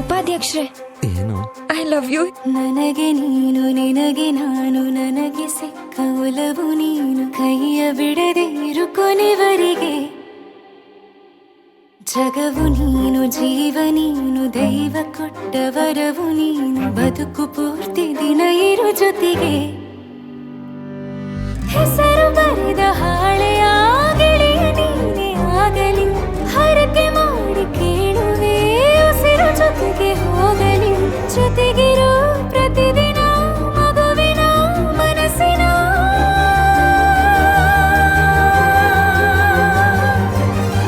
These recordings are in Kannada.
ಉಪಾಧ್ಯಕ್ಷರೇ, ಏನು? I love you. ನನಗೆ ನೀನು, ನಿನಗೆ ನಾನು, ನನಗೆ ಸಿಕ್ಕ ಒಲವು ನೀನು, ಕೈಯ ಬಿಡದೆ ಇರು ಕೊನೆವರೆಗೆ. ಜಗವು ನೀನು, ಜೀವ ನೀನು, ದೈವ ಕೊಟ್ಟ ವರವು ನೀನು, ಬದುಕು ಪೂರ್ತಿ ದಿನ ಇರು ಜೊತೆಗೆ. ಹೆಸರು ಬರೆದ ಹಾಳೆಯ ಗೆಳೆಯ ನೀನೆ ಆಗಲಿ, ಹರಕೆ ಮಾಡಿ ಕೇಳುವೆ ಉಸಿರು ಜೊತೆಗೆ ಹೋಗಲಿ. ಜೊತೆಗಿರೋ ಪ್ರತಿದಿನ ಮಗುವಿನ ಮನಸ್ಸಿನ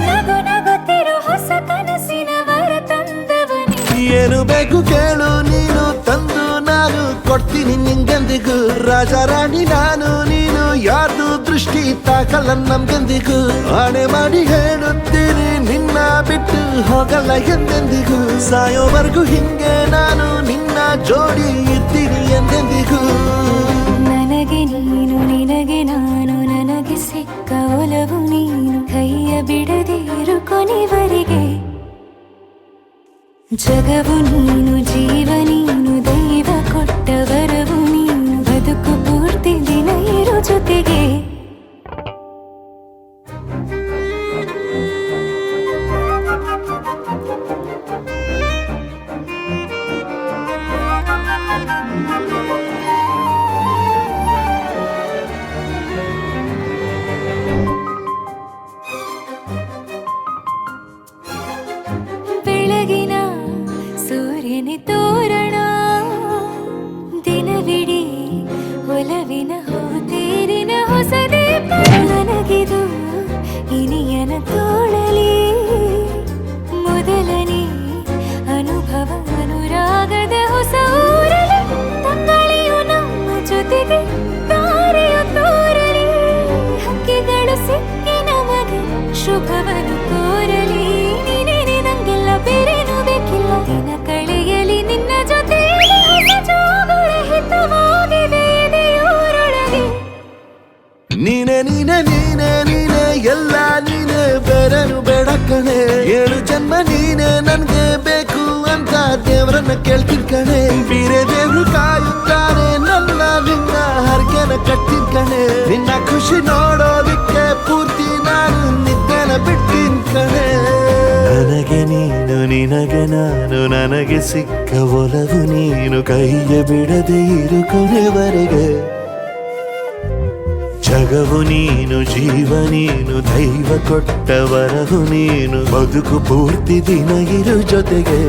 ನಗು ನಗುತ್ತಿರೋ ಹೊಸ ಕನಸಿನ ವರ ತಂದವನೇ. ಏನು ಬೇಕು ಕೇಳು ನೀನು, ತಂದು ನಾನು ಕೊಡ್ತೀನಿ ನಿಂಗೆಂದಿಗೂ. ರಾಜ ರಾಣಿ ನಾನು ನೀನು, ಯಾರ್ದು ದೃಷ್ಟಿ ತಾಕಲ್ಲ ನಮ್ಗೆಂದಿಗೂ. ಆಣೆ ಮಾಡಿ ಹೇಳುತ್ತೀನಿ, ನಿನ್ನ ಬಿಟ್ಟು ಹೋಗಲ್ಲ ಎಂದೆಂದಿಗೂ. ಸಾಯೋವರೆಗೂ ಹಿಂಗೆ ನಾನು ನಿನ್ನ ಜೋಡಿ ಇದ್ದೀನಿ ಎಂದೆಂದಿಗೂ. ನನಗೆ ನೀನು, ನಿನಗೆ ನಾನು, ನನಗೆ ಸಿಕ್ಕ ಒಲವು ನೀನು, ಕೈಯ ಬಿಡದೆ ಇರು ಕೊನೆವರೆಗೆ. ಜಗವು ನೀನು, ಜೀವ ನೀನು, ದೈವ ಕೊಟ್ಟ ವರವು ನೀನು, ಬದುಕು ಪೂರ್ತಿ ದಿನ ಇರು ಜೊತೆಗೆ. ಬೆಳಗಿನ ಸೂರ್ಯನೇ ತೋರಣ, ದಿನವಿಡೀ ಒಲವಿನ ಹೋತೇರಿನ ಹೊಸ ದೀಪ. ನನಗಿದು ಇನಿಯನ ತೋಳಲಿ, ಮೊದಲನೇ ಅನುಭವ ಅನುರಾಗದ ಹೊಸ ಊರಲಿ. ತಂಗಳಿಯು ನಮ್ಮ ಜೊತೆಗೆ ತಾರೆಯ ತೋರಲಿ, ಹಕ್ಕಿಗಳು ಸಿಕ್ಕಿ ನಮಗೆ ಶುಭವನ್ನು ಕೋರಲಿ. ನೀನೇನೆ ನಂಗೆಲ್ಲ ಬೇರೇನು ಬೇಕಿಲ್ಲ, ದಿನ ಕಳೆಯಲಿ ನಿನ್ನ ಜೊತೆಯಲ್ಲಿ. ಹೊಸ ಜೋಗುಳ ಹಿತವಾಗಿವೆ ಎದೆಯೂರೊಳಗೆ. ನೀನೆ ನೀನೆ ನೀನೆ ನೀನೆ ಎಲ್ಲ ನೀನೆ, ಬೇರೆನು ಬೇಡ ಕಣೆ. 7 ಜನ್ಮ ನೀನೆ ನನ್ಗೆ ಬೇಕು ಅಂತ ದೇವರನ್ನ ಕೇಳ್ತೀನಿ ಕಣೆ. ಬೇರೆ ದೇವ್ರು ಕಾಯುತ್ತಾರೆ ನನ್ನ ನಿನ್ನ ಹರಕೆನ ಕಟ್ತೀನಿ ಕಣೆ. ನಿನ್ನ ಖುಷಿ ನೋಡೋದಕ್ಕೆ ಪೂರ್ತಿ ನಾನು ನಿದ್ದೆನ ಬಿಟ್ಟಿನ್ ಕಣೆ. ನನಗೆ ನೀನು, ನಿನಗೆ ನಾನು, ನನಗೆ ಸಿಕ್ಕ ಒಲವು ನೀನು, ಕೈಯ ಬಿಡದೆ ಇರು ಕೊನೆವರೆಗೆ. ಜಗವು ನೀನು, ಜೀವ ನೀನು, ದೈವ ಕೊಟ್ಟ ವರವು ನೀನು, ಬದುಕು ಪೂರ್ತಿ ದಿನ ಇರು ಜೊತೆಗೆ.